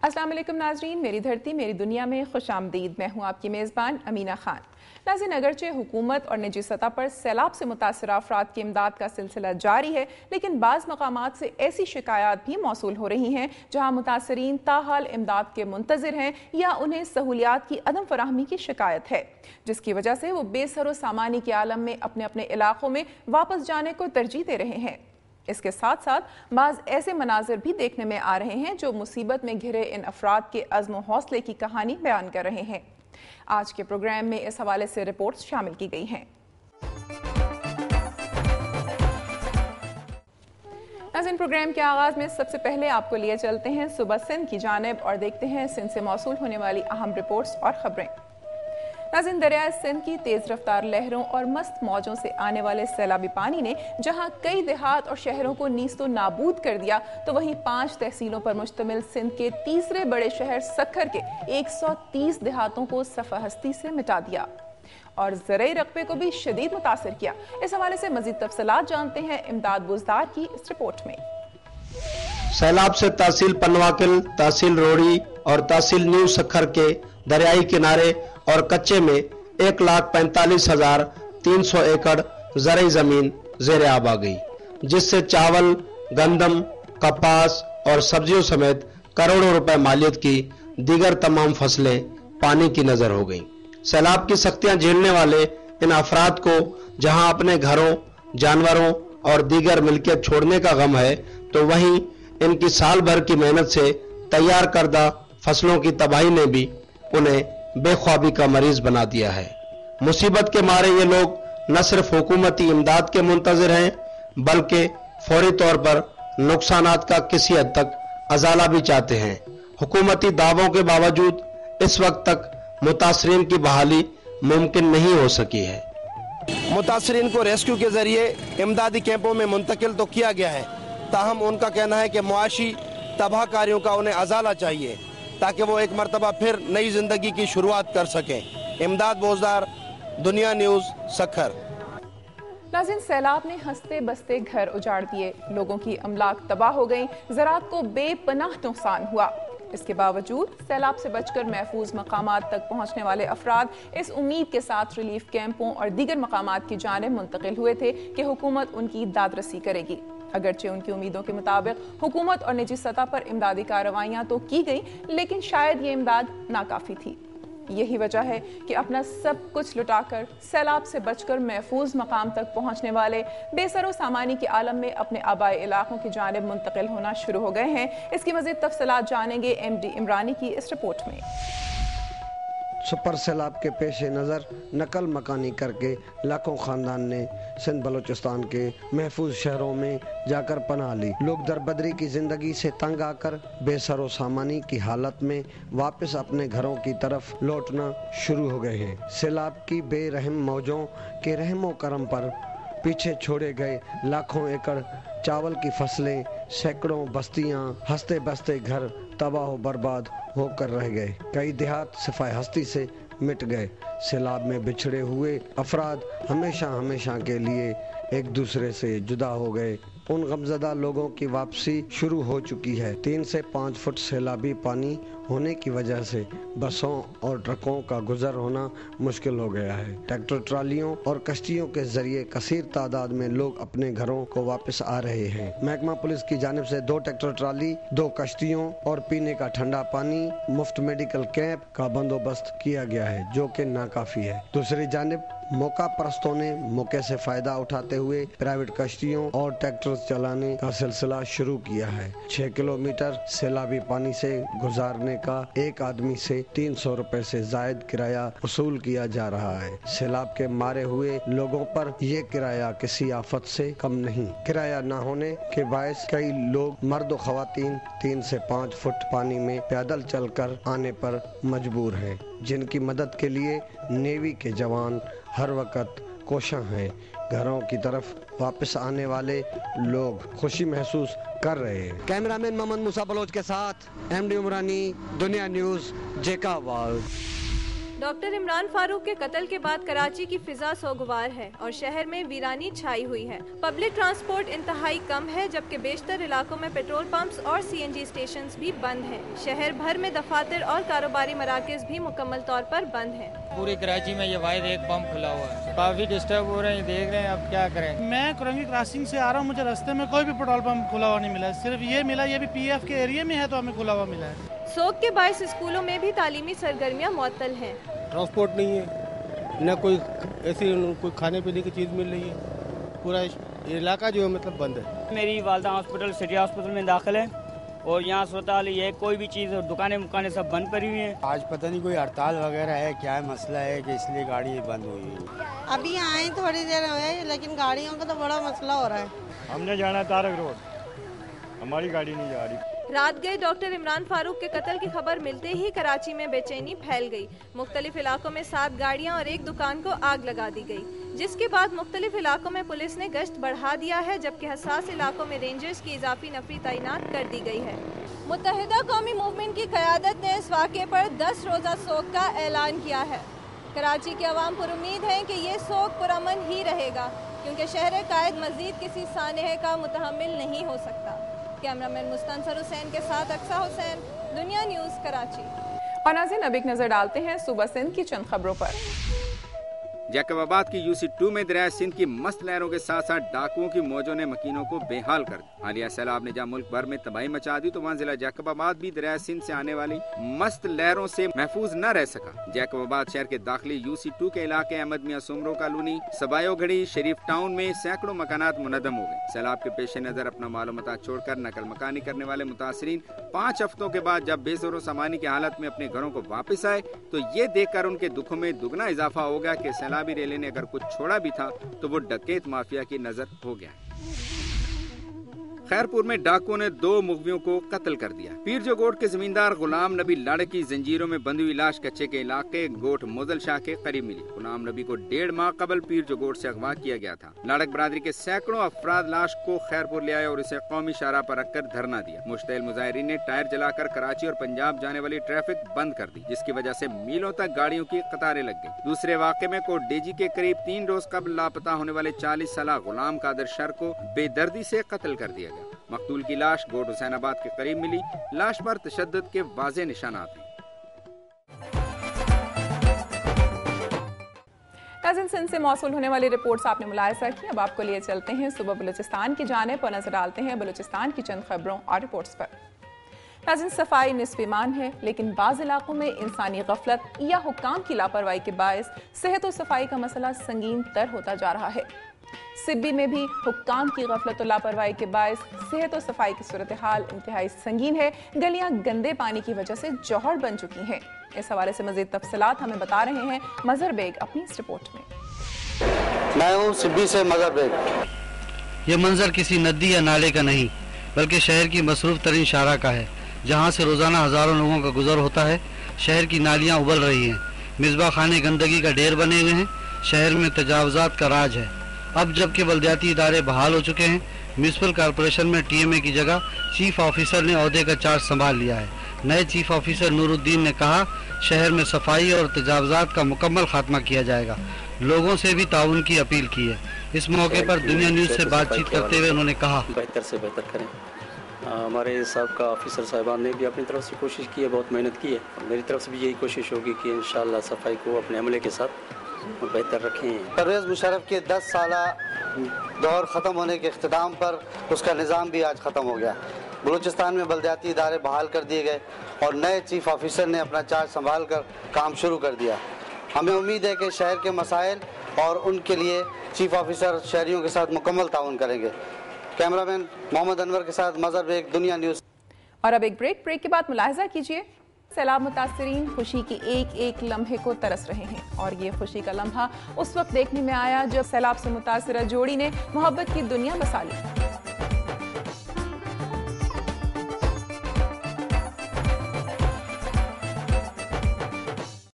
अस्सलाम वालेकुम नाजरीन, मेरी धरती मेरी दुनिया में खुश आमदीद। मैं हूँ आपकी मेज़बान अमीना खान। नाज़रीन, अगरचे हुकूमत और निजी सतह पर सैलाब से मुतासर अफराद की इमदाद का सिलसिला जारी है, लेकिन बाज़ मकामात से ऐसी शिकायत भी मौसूल हो रही हैं जहाँ मुतासरीन ताहाल इमदाद के मुंतज़िर हैं या उन्हें सहूलियात की अदम फराहमी की शिकायत है, जिसकी वजह से वो बेसरो सामानी के आलम में अपने अपने इलाकों में वापस जाने को तरजीह दे रहे हैं। इसके साथ साथ बाज़ ऐसे मनाजिर भी देखने में आ रहे हैं जो मुसीबत में घिरे इन अफराद के अज़्म हौसले की कहानी बयान कर रहे हैं। आज के प्रोग्राम में इस हवाले से रिपोर्ट्स शामिल की गई हैं। नाज़रीन, प्रोग्राम के आगाज़ में सबसे पहले आपको लिए चलते हैं सुबह सिंध की जानिब और देखते हैं सिंध से मौसूल होने वाली अहम रिपोर्ट्स और ख़बरें। नाज़रीन, दरियाए सिंध की तेज़ रफ्तार लहरों और मस्त मौजों से आने वाले सैलाबी पानी ने जहां कई देहात और शहरों को नीस्तो नाबूद कर दिया, तो वहीं 5 तहसीलों पर मुश्तमिल सिंध के तीसरे बड़े शहर सक्खर के 130 देहातों को सफ़ा हस्ती से मिटा दिया और ज़रई रकबे को भी शदीद मुतासर किया। इस हवाले से मज़ीद तफसीलात जानते हैं इमदाद बुज़दार की इस रिपोर्ट में। सैलाब से तहसील पनवाकिल, तहसील रोड़ी और तहसील न्यू सक्खर के दरियाई किनारे और कच्चे में 1,45,300 एकड़ ज़रई ज़मीन ज़ेर आब आ गई, जिससे चावल, गंदम, कपास और सब्जियों समेत करोड़ों रुपए मालियत की दीगर तमाम फसलें पानी की नजर हो गईं। सैलाब की सख्तियां झेलने वाले इन अफराद को जहां अपने घरों, जानवरों और दीगर मिल्कियत छोड़ने का गम है, तो वहीं इनकी साल भर की मेहनत से तैयार करदा फसलों की तबाही ने भी उन्हें बेख्वाबी का मरीज बना दिया है। मुसीबत के मारे ये लोग न सिर्फ हुकूमती इमदाद के मुंतज़िर हैं, बल्कि फौरी तौर पर नुकसानात का किसी हद तक अजाला भी चाहते हैं। हुकूमती दावों के बावजूद इस वक्त तक मुतासरीन की बहाली मुमकिन नहीं हो सकी है। मुतासरीन को रेस्क्यू के जरिए इमदादी कैंपों में मुंतकिल तो किया गया है, ताहम उनका कहना है कि मुआशी तबाहकारियों का उन्हें अजाला चाहिए ताकि वो एक मरतबा फिर नई जिंदगी की शुरुआत कर सकें। इमदाद बोजदार, दुनिया न्यूज़, सक्खर। नाज़रीन, सैलाब ने हंसते बसते घर उजाड़ दिए, लोगों की अमलाक तबाह हो गई, ज़राअत को बेपनाह नुकसान हुआ। इसके बावजूद सैलाब से बचकर महफूज मकामात तक पहुंचने वाले अफराद इस उम्मीद के साथ रिलीफ कैंपों और दीगर मकामात की जानिब मुंतकिल हुए थे कि हुकूमत उनकी दादरसी करेगी। अगरचे उनकी उम्मीदों के मुताबिक हुकूमत और निजी सतह पर इमदादी कार्रवाइयां तो की गई, लेकिन शायद ये इमदाद नाकाफी थी। यही वजह है कि अपना सब कुछ लुटाकर सैलाब से बचकर महफूज मकाम तक पहुंचने वाले बेसरो सामानी के आलम में अपने आबाई इलाकों की जानिब मुंतकिल होना शुरू हो गए हैं। इसकी मज़ीद तफसीलात जानेंगे MD इमरानी की इस रिपोर्ट में। सुपर सैलाब के पेश नज़र नकल मकानी करके लाखों ख़ानदान ने सिंध बलूचिस्तान के महफूज शहरों में जाकर पनाह ली। लोग दरबदरी की ज़िंदगी से तंग आकर बेसरो सामानी की हालत में वापस अपने घरों की तरफ लौटना शुरू हो गए हैं। सैलाब की बेरहम मौजों के रहमो करम पर पीछे छोड़े गए लाखों एकड़ चावल की फसलें, सैकड़ों बस्तियां, हंसते बसते घर तबाह बर्बाद होकर रह गए। कई देहात सिफाय हस्ती से मिट गए। सैलाब में बिछड़े हुए अफराद हमेशा हमेशा के लिए एक दूसरे से जुदा हो गए। उन गमज़दा लोगों की वापसी शुरू हो चुकी है। 3 से 5 फुट सैलाबी पानी होने की वजह से बसों और ट्रकों का गुजर होना मुश्किल हो गया है। ट्रैक्टर ट्रालियों और कश्तियों के जरिए कसीर तादाद में लोग अपने घरों को वापस आ रहे हैं। महकमा पुलिस की जानिब से 2 ट्रैक्टर ट्राली, 2 कश्तियों और पीने का ठंडा पानी, मुफ्त मेडिकल कैंप का बंदोबस्त किया गया है, जो कि नाकाफी है। दूसरी जानिब मौका परस्तों ने मौके से फायदा उठाते हुए प्राइवेट कश्तियों और ट्रैक्टर चलाने का सिलसिला शुरू किया है। 6 किलोमीटर सैलाबी पानी से गुजारने का एक आदमी से 300 रुपए से जायद किराया वसूल किया जा रहा है। सैलाब के मारे हुए लोगों पर ये किराया किसी आफत से कम नहीं। किराया न होने के बायस कई लोग मर्द और खवातीन 3 से 5 फुट पानी में पैदल चलकर आने पर मजबूर हैं, जिनकी मदद के लिए नेवी के जवान हर वक्त कोशां हैं। घरों की तरफ वापस आने वाले लोग खुशी महसूस कर रहे हैं। कैमरामैन मोहम्मद मूसा बलोच के साथ MD इमरानी, दुनिया न्यूज़, जेकावाल। डॉक्टर इमरान फारूक के कत्ल के बाद कराची की फिजा सोगवार है और शहर में वीरानी छाई हुई है। पब्लिक ट्रांसपोर्ट इंतहाई कम है, जबकि बेशतर इलाकों में पेट्रोल पंप्स और CNG स्टेशंस भी बंद हैं। शहर भर में दफातर और कारोबारी मराकज भी मुकम्मल तौर पर बंद हैं। पूरी कराची में ये वाहिद एक पंप खुला हुआ है, काफी डिस्टर्ब हो रहे हैं, देख रहे हैं अब क्या करें। मैं कुरंगी क्रॉसिंग से आ रहा हूँ, मुझे रास्ते में कोई भी पेट्रोल पंप खुला हुआ नहीं मिला, सिर्फ ये मिला, ये भी PF के एरिया में है तो हमें खुला हुआ मिला है। सोग के बायस स्कूलों में भी तालीमी सरगर्मियाँ मुअत्तल हैं। ट्रांसपोर्ट नहीं है, न कोई ऐसी कोई खाने पीने की चीज़ मिल रही है, पूरा इलाका जो है मतलब बंद है। मेरी वालदा हॉस्पिटल सिटी हॉस्पिटल में दाखिल है और यहाँ अस्पताल ये कोई भी चीज़ दुकानें मुकानें सब बंद पड़ी हुई हैं। आज पता नहीं कोई हड़ताल वगैरह है, क्या है मसला है कि इसलिए गाड़ी बंद हुई है। अभी आए थोड़ी देर हुए, लेकिन गाड़ियों का तो बड़ा मसला हो रहा है। हमने जाना तारक रोड, हमारी गाड़ी नहीं जा रही। रात गए डॉक्टर इमरान फारूक के कत्ल की खबर मिलते ही कराची में बेचैनी फैल गई। मुख्तलिफ इलाकों में 7 गाड़ियां और एक दुकान को आग लगा दी गई, जिसके बाद मुख्तलिफ इलाकों में पुलिस ने गश्त बढ़ा दिया है, जबकि हसास इलाकों में रेंजर्स की इजाफी नफरी तैनात कर दी गई है। मुत्तहिदा कौमी मूवमेंट की क़यादत ने इस वाक़े पर 10 रोज़ा सोग का ऐलान किया है। कराची के अवाम पर उम्मीद है कि ये सोग पुरअमन ही रहेगा, क्योंकि शहर कायद मज़ीद किसी सानहे का मुतहम्मिल नहीं हो सकता। कैमरामैन मुस्तनसर हुसैन के साथ अक्सा हुसैन, दुनिया न्यूज़, कराची। और नाज़रीन, अब एक नजर डालते हैं सुबह सिंध की चंद खबरों पर। जैकबाबाद की UC2 में दरिया सिंध की मस्त लहरों के साथ साथ डाकुओं की मौजों ने मकीनों को बेहाल कर दिया। हालिया सैलाब ने जहाँ मुल्क भर में तबाही मचा दी, तो वहाँ जिला जैकबाबाद भी दरिया सिंध से आने वाली मस्त लहरों से महफूज न रह सका। जैकबाबाद शहर के दाखिली UC2 के इलाके अहमद मियां सुमरो कॉलोनी, सबायो घड़ी, शरीफ टाउन में सैकड़ों मकानात मुनद्दम हो गए। सैलाब के पेश नजर अपना मालूमात छोड़कर नकल मकानी करने वाले मुतासरीन 5 हफ्तों के बाद जब बेसरो सामानी की हालत में अपने घरों को वापस आए, तो ये देख कर उनके दुखों में दुगना इजाफा हो गया कि सैलाबी रेले ने अगर कुछ छोड़ा भी था तो वो डकैत माफिया की नजर हो गया। खैरपुर में डाकुओं ने 2 मुगवियों को कत्ल कर दिया। पीर जो गोट के जमींदार गुलाम नबी लाड़े की जंजीरों में बंधी हुई लाश कच्चे के इलाके गोट मोजल शाह के करीब मिली। गुलाम नबी को 1.5 माह कबल पीर जो गोट से अगवा किया गया था। लाड़क बरादरी के सैकड़ों अफराद लाश को खैरपुर ले आए और इसे कौमी शाहराह पर रखकर धरना दिया। मुश्तइल मुजाहिरीन ने टायर जलाकर कराची और पंजाब जाने वाली ट्रैफिक बंद कर दी, जिसकी वजह से मीलों तक गाड़ियों की कतारें लग गई। दूसरे वाक़े में कोट डेजी के करीब 3 रोज कबल लापता होने वाले 40 साल गुलाम कादर शर को बेदर्दी से कत्ल कर दिया गया। मकतूल की लाश गोट हुसैनाबाद के करीब मिली। लाश पर तशद्दुद के वाज़ेह निशानात हैं। नाज़रीन, सिंध से मौसूल होने वाली रिपोर्ट्स आपने मुलाहिज़ा की। अब आपको लिए चलते हैं सुबह बलूचिस्तान की जानिब और नजर डालते हैं बलूचिस्तान की चंद खबरों और रिपोर्ट्स पर। नाज़रीन, सफाई निस्फ़ ईमान है, लेकिन बाज़ इलाकों में इंसानी गफलत या हुक्काम की लापरवाही के बायस सेहत और सफाई का मसला संगीन तर होता जा रहा है। सिब्बी में भी हुक्काम की गफलत और लापरवाही के बायस सेहत और सफाई की सूरत हाल इंतहाई संगीन है। गलियां गंदे पानी की वजह से जौहर बन चुकी हैं। इस हवाले से मज़ीद तफसीलात हमें बता रहे हैं मजहर बेग अपनी इस रिपोर्ट में। मैं हूँ सिब्बी से मजहर बेग। ये मंजर किसी नदी या नाले का नहीं, बल्कि शहर की मसरूफ तरीन शाहराह का है, जहाँ से रोजाना हजारों लोगों का गुजर होता है। शहर की नालियाँ उबल रही हैं, मिसबा खाने गंदगी का ढेर बने हुए हैं। शहर में तजावजात का राज है। अब जबकि बल्दियाती इदारे बहाल हो चुके हैं, म्यूनसिपल कॉरपोरेशन में TMA की जगह चीफ ऑफिसर ने ओहदे का चार्ज संभाल लिया है। नए चीफ ऑफिसर नूरुद्दीन ने कहा, शहर में सफाई और तजावजात का मुकम्मल खात्मा किया जाएगा। लोगों से भी ताउन की अपील की है। इस मौके पर दुनिया न्यूज़ से बातचीत करते हुए उन्होंने कहा, बेहतर से बेहतर करें। हमारे साहब का ऑफिसर साहिबान ने भी अपनी तरफ से कोशिश की है, बहुत मेहनत की है। मेरी तरफ से भी यही कोशिश होगी कि इंशाअल्लाह सफाई को अपने अमले के साथ बेहतर रखें। परवेज़ मुशर्रफ के 10 साला दौर ख़त्म होने के इख्तिताम पर उसका निज़ाम भी आज ख़त्म हो गया। बलूचिस्तान में बल्दियाती इदारे बहाल कर दिए गए और नए चीफ ऑफिसर ने अपना चार्ज संभाल कर काम शुरू कर दिया। हमें उम्मीद है कि शहर के मसाइल और उनके लिए चीफ ऑफिसर शहरियों के साथ मुकम्मल ताउन करेंगे। कैमरामैन मोहम्मद अनवर के साथ मजहर बेग, दुनिया न्यूज़। और अब एक ब्रेक के बाद मुलाहिजा कीजिए। सैलाब मुतासरीन खुशी की एक एक लम्हे को तरस रहे हैं, और ये खुशी का लम्हा उस वक्त देखने में आया जब सैलाब से मुतासरा जोड़ी ने मोहब्बत की दुनिया बसा ली।